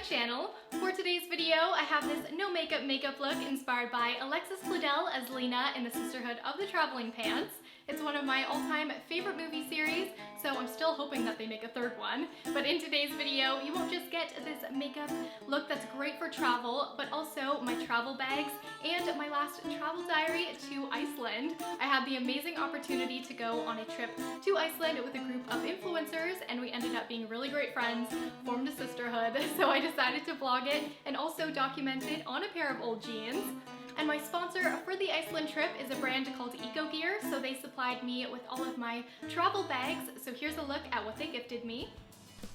channel. For today's video, I have this no makeup makeup look inspired by Alexis Bledel as Lena in the Sisterhood of the Traveling Pants. It's one of my all-time favorite movie series, so I'm still hoping that they make a third one. But in today's video, you won't just get this makeup look that's great for travel, but also my travel bags and my last travel diary to Iceland. I had the amazing opportunity to go on a trip to Iceland with a group of influencers, and we ended up being really great friends, formed a sisterhood, so I decided to vlog it and also document it on a pair of old jeans. And my sponsor for the Iceland trip is a brand called Gear, so they supplied me with all of my travel bags. So here's a look at what they gifted me.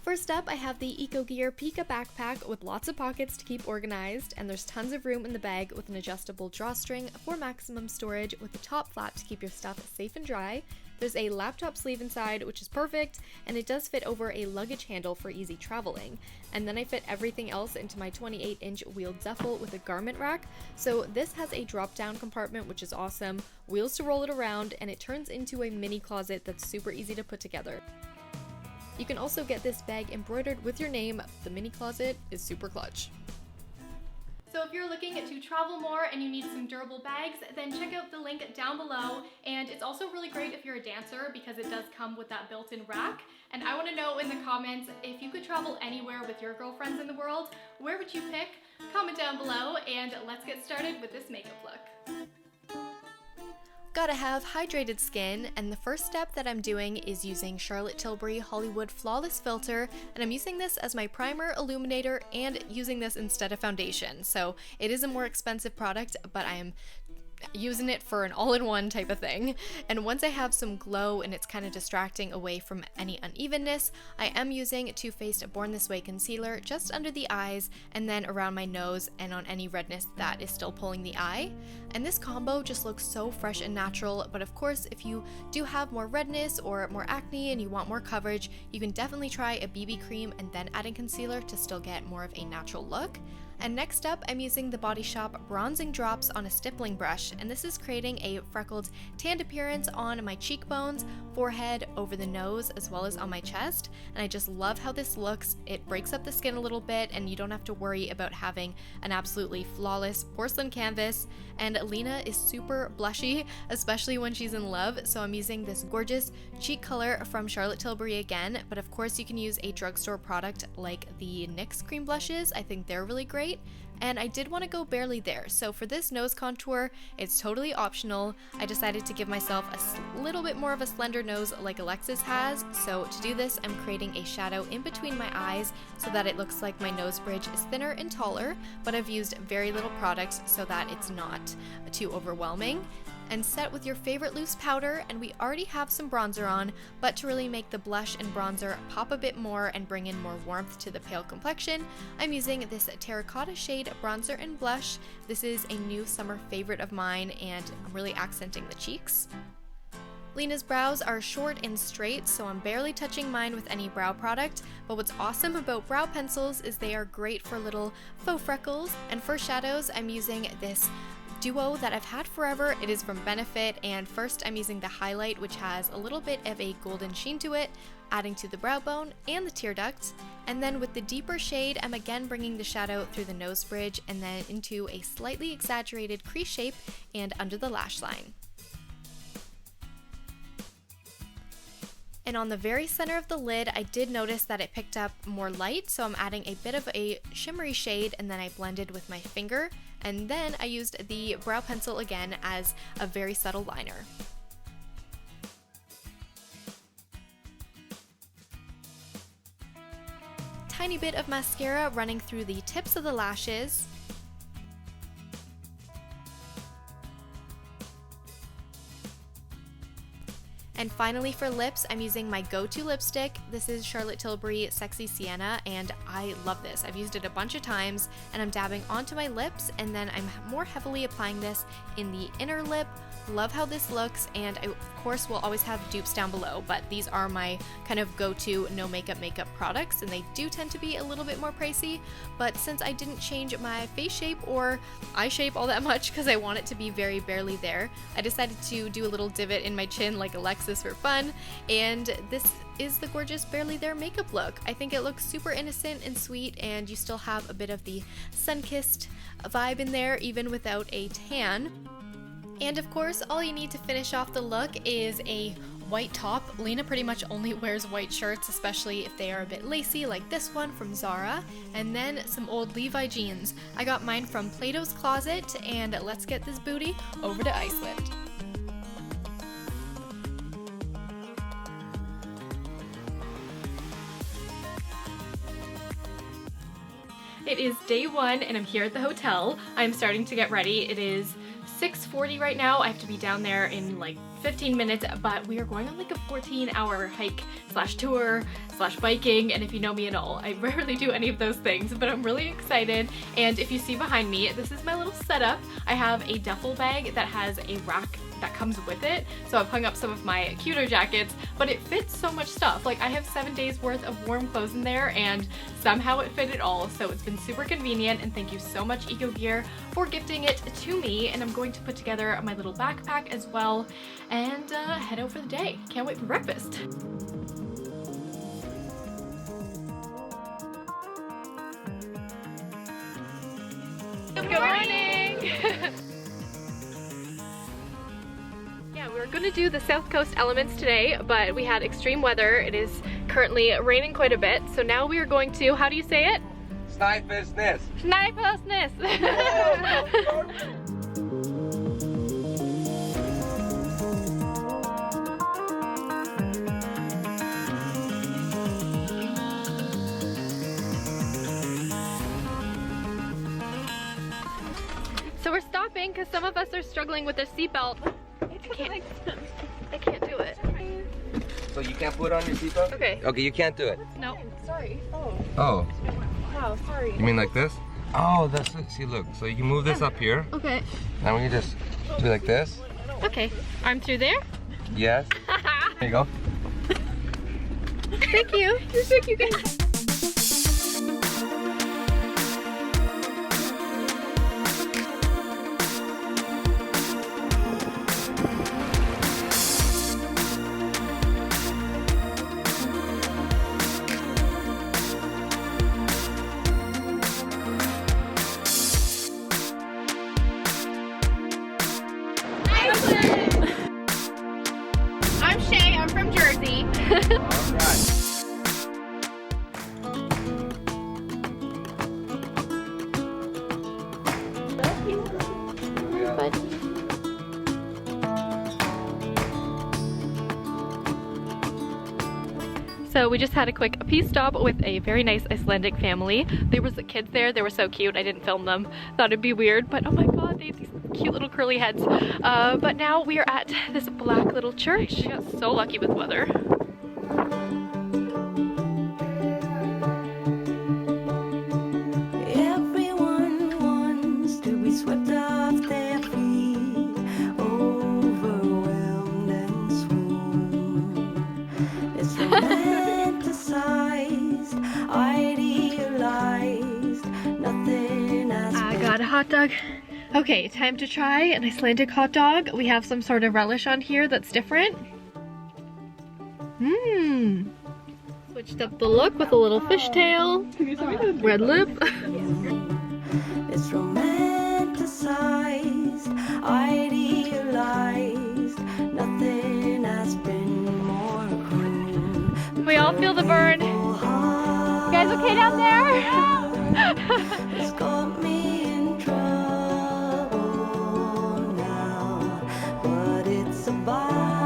First up, I have the Gear Pika backpack with lots of pockets to keep organized, and there's tons of room in the bag with an adjustable drawstring for maximum storage with the top flap to keep your stuff safe and dry. There's a laptop sleeve inside, which is perfect, and it does fit over a luggage handle for easy traveling. And then I fit everything else into my 28-inch wheeled duffel with a garment rack. So this has a drop-down compartment, which is awesome, wheels to roll it around, and it turns into a mini closet that's super easy to put together. You can also get this bag embroidered with your name. The mini closet is super clutch. So if you're looking to travel more and you need some durable bags, then check out the link down below. And it's also really great if you're a dancer because it does come with that built-in rack. And I want to know in the comments, if you could travel anywhere with your girlfriends in the world, where would you pick? Comment down below and let's get started with this makeup look. Gotta have hydrated skin, and the first step that I'm doing is using Charlotte Tilbury Hollywood Flawless Filter, and I'm using this as my primer, illuminator, and using this instead of foundation. So it is a more expensive product, but I am using it for an all-in-one type of thing. And once I have some glow and it's kind of distracting away from any unevenness, I am using Too Faced Born This Way concealer just under the eyes and then around my nose and on any redness that is still pulling the eye. And this combo just looks so fresh and natural, but of course if you do have more redness or more acne and you want more coverage, you can definitely try a BB cream and then adding concealer to still get more of a natural look. And next up, I'm using the Body Shop Bronzing Drops on a stippling brush, and this is creating a freckled, tanned appearance on my cheekbones, forehead, over the nose, as well as on my chest. And I just love how this looks. It breaks up the skin a little bit, and you don't have to worry about having an absolutely flawless porcelain canvas. And Lena is super blushy, especially when she's in love, so I'm using this gorgeous cheek color from Charlotte Tilbury again, but of course you can use a drugstore product like the NYX cream blushes. I think they're really great. And I did want to go barely there, so for this nose contour, it's totally optional. I decided to give myself a little bit more of a slender nose like Alexis has, so to do this I'm creating a shadow in between my eyes so that it looks like my nose bridge is thinner and taller, but I've used very little product so that it's not too overwhelming. And set with your favorite loose powder, and we already have some bronzer on, but to really make the blush and bronzer pop a bit more and bring in more warmth to the pale complexion, I'm using this Terracotta shade bronzer and blush. This is a new summer favorite of mine, and I'm really accenting the cheeks. Lena's brows are short and straight, so I'm barely touching mine with any brow product, but what's awesome about brow pencils is they are great for little faux freckles, and for shadows I'm using this duo that I've had forever. It is from Benefit, and first I'm using the highlight, which has a little bit of a golden sheen to it, adding to the brow bone and the tear duct. And then with the deeper shade, I'm again bringing the shadow through the nose bridge and then into a slightly exaggerated crease shape and under the lash line. And on the very center of the lid, I did notice that it picked up more light, so I'm adding a bit of a shimmery shade, and then I blended with my finger, and then I used the brow pencil again as a very subtle liner. Tiny bit of mascara running through the tips of the lashes. And finally for lips, I'm using my go-to lipstick. This is Charlotte Tilbury Sexy Sienna, and I love this. I've used it a bunch of times, and I'm dabbing onto my lips, and then I'm more heavily applying this in the inner lip. Love how this looks, and I, of course, will always have dupes down below, but these are my kind of go-to no makeup products, and they do tend to be a little bit more pricey, but since I didn't change my face shape or eye shape all that much because I want it to be very barely there, I decided to do a little divot in my chin like Alexis this for fun, and this is the gorgeous Barely There makeup look. I think it looks super innocent and sweet, and you still have a bit of the sun-kissed vibe in there even without a tan. And of course, all you need to finish off the look is a white top. Lena pretty much only wears white shirts, especially if they are a bit lacy like this one from Zara, and then some old Levi jeans. I got mine from Plato's Closet, and let's get this booty over to Iceland. It is day one and I'm here at the hotel. I'm starting to get ready. It is 6:40 right now. I have to be down there in like 15 minutes, but we are going on like a 14-hour hike slash tour slash biking, and if you know me at all, I rarely do any of those things, but I'm really excited. And if you see behind me, this is my little setup. I have a duffel bag that has a rack that comes with it, so I've hung up some of my cuter jackets, but it fits so much stuff. Like, I have 7 days worth of warm clothes in there, and somehow it fit it all, so it's been super convenient. And thank you so much, Eco Gear, for gifting it to me. And I'm going to put together my little backpack as well and head out for the day. Can't wait for breakfast. Good morning! We're gonna do the South Coast elements today, but we had extreme weather. It is currently raining quite a bit, so now we are going to, how do you say it? Sniper's Nest. Sniper's Nest. So we're stopping because some of us are struggling with their seatbelt. I can't do it. So you can't put on your seatbelt? Okay. Okay, you can't do it. No. Sorry. Oh. Wow, sorry. You mean like this? Oh, that's it. See, look. So you can move this up here. Okay. Now we can just do like this. Okay. Arm through there? Yes. There you go. Thank you. You're so cute, guys. I'm Shay, I'm from Jersey. Alright. So we just had a quick pee stop with a very nice Icelandic family. There was the kids there, they were so cute. I didn't film them, thought it'd be weird, but oh my god, they have these cute little curly heads. But now we are at this black little church. We got so lucky with weather. Everyone wants to be swept off their feet, overwhelmed and swooned. It's romanticized, idealized, nothing as I got a hot dog. Okay, time to try an Icelandic hot dog. We have some sort of relish on here that's different. Mmm. Switched up the look with a little fishtail, red lip. It's romanticized, idealized, nothing has been more cruel. We all feel the burn. You guys okay down there? It's got me in trouble now, but it's a bind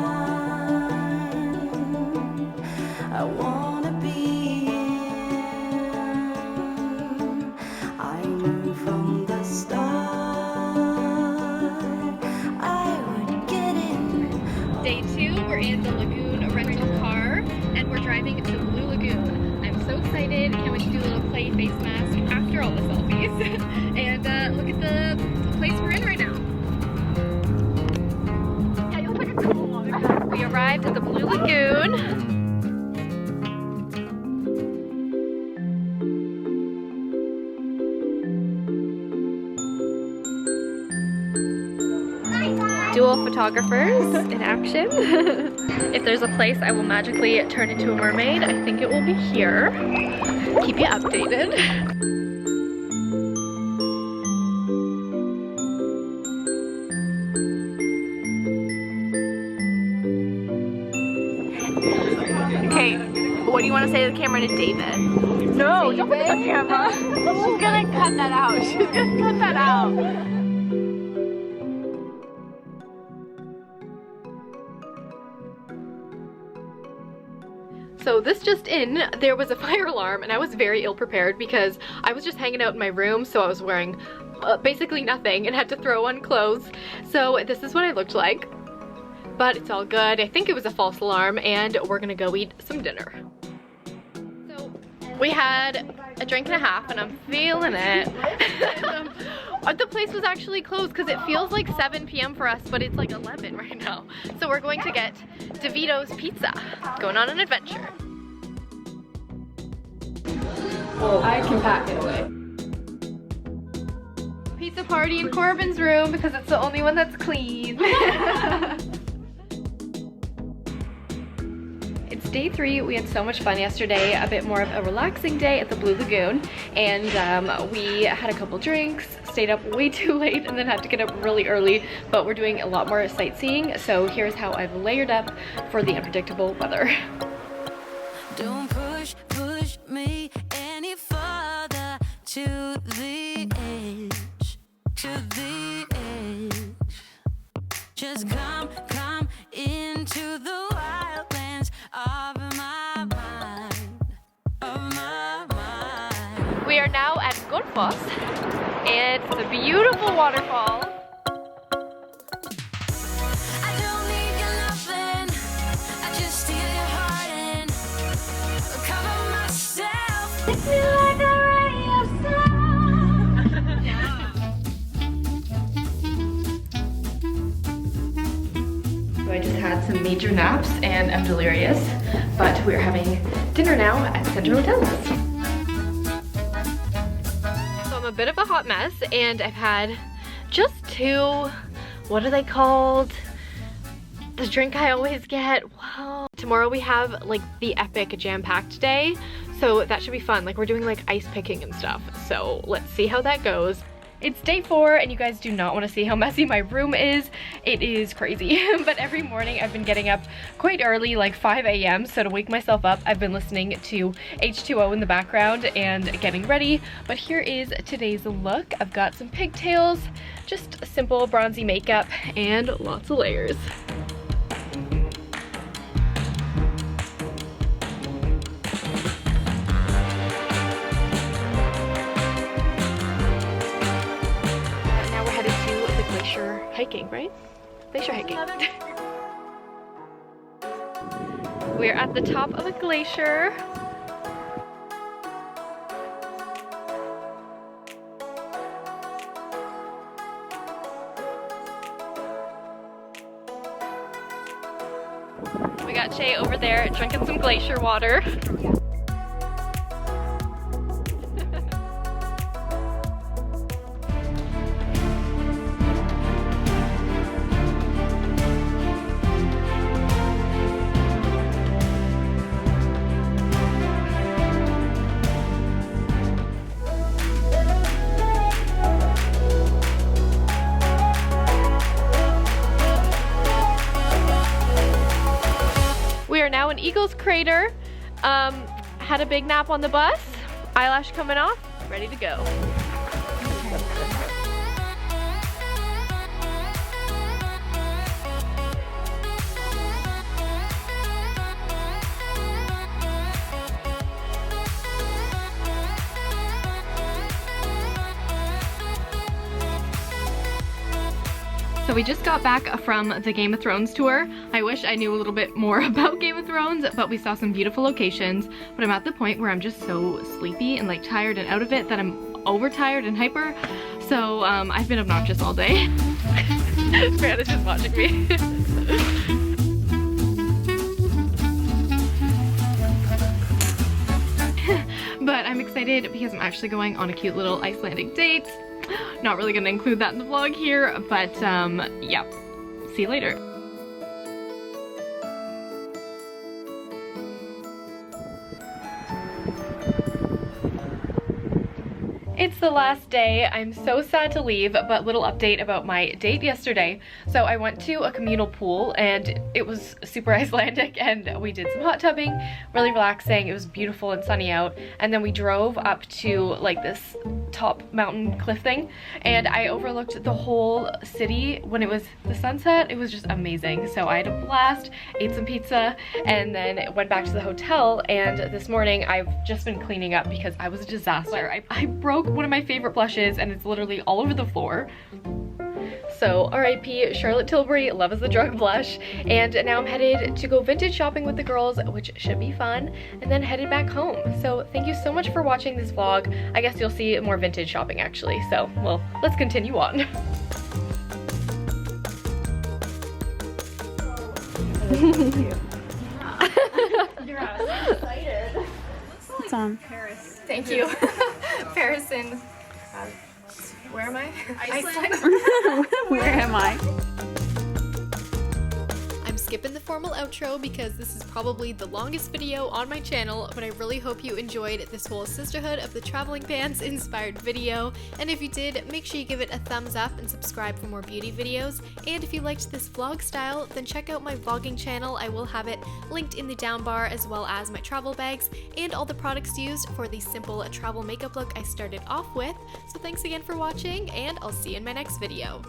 I wanna be in. I knew from the start I would get in. Day 2, we're in the Lagoon rental car, and we're driving to Blue Lagoon. I'm so excited. Can't wait to do a little play face mask after all the selfies. And look at the place we're in right now. Yeah, you look like a cool one. We arrived at the Blue Lagoon. Dual photographers in action. If there's a place I will magically turn into a mermaid, I think it will be here. Keep you updated. Okay, what do you want to say to the camera to David? No, don't put the camera. She's gonna cut that out. She's gonna cut that out. So this just in, there was a fire alarm and I was very ill prepared because I was just hanging out in my room, so I was wearing basically nothing and had to throw on clothes. So this is what I looked like. But it's all good. I think it was a false alarm and we're gonna go eat some dinner. So we had a drink and a half and I'm feeling it. The place was actually closed because it feels like 7 p.m. for us, but it's like 11 right now. So we're going to get DeVito's pizza. Going on an adventure. Oh, I can pack it away. Pizza party in Corbin's room because it's the only one that's clean. It's day 3. We had so much fun yesterday, a bit more of a relaxing day at the Blue Lagoon, and we had a couple drinks, stayed up way too late, and then had to get up really early, but we're doing a lot more sightseeing, so here's how I've layered up for the unpredictable weather. Don't push me any further to the edge, Just come into the wildlands of my mind, We are now at Guerlain, and it's a beautiful waterfall. I don't need your loving, I just steal your heart and cover myself. It's me like a ray of So I just had some major naps and I'm delirious, but we're having dinner now at Center Hotels. So I'm a bit of a hot mess and I've had just 2, what are they called? The drink I always get. Wow. Tomorrow we have like the epic jam-packed day, so that should be fun. Like we're doing like ice picking and stuff, so let's see how that goes. It's day 4 and you guys do not want to see how messy my room is. It is crazy. But every morning I've been getting up quite early, like 5 a.m. So to wake myself up, I've been listening to H2O in the background and getting ready. But here is today's look. I've got some pigtails, just simple bronzy makeup, and lots of layers. Hiking, right? Glacier hiking. We're at the top of a glacier. We got Shay over there drinking some glacier water. We are now in Eagle's Crater. Had a big nap on the bus. Eyelash coming off, ready to go. So we just got back from the Game of Thrones tour. I wish I knew a little bit more about Game of Thrones, but we saw some beautiful locations. But I'm at the point where I'm just so sleepy and like tired and out of it that I'm overtired and hyper. So I've been obnoxious all day. Brianna's just watching me. But I'm excited because I'm actually going on a cute little Icelandic date. Not really gonna include that in the vlog here, but yeah, see you later. It's the last day. I'm so sad to leave, but little update about my date yesterday. So I went to a communal pool and it was super Icelandic and we did some hot tubbing, really relaxing. It was beautiful and sunny out. And then we drove up to like this top mountain cliff thing and I overlooked the whole city when it was the sunset. It was just amazing. So I had a blast, ate some pizza, and then went back to the hotel. And this morning I've just been cleaning up because I was a disaster. I broke one of my favorite blushes and it's literally all over the floor. So RIP Charlotte Tilbury, love is the drug blush. And now I'm headed to go vintage shopping with the girls, which should be fun, and then headed back home. So thank you so much for watching this vlog. I guess you'll see more vintage shopping actually. So, well, let's continue on. You're excited. It's on. Paris. Thank you. Paris and where am I? Iceland. Where am I? I'm skipping the formal outro because this is probably the longest video on my channel, but I really hope you enjoyed this whole Sisterhood of the Traveling Pants inspired video. And if you did, make sure you give it a thumbs up and subscribe for more beauty videos. And if you liked this vlog style, then check out my vlogging channel. I will have it linked in the down bar, as well as my travel bags and all the products used for the simple travel makeup look I started off with. So thanks again for watching, and I'll see you in my next video.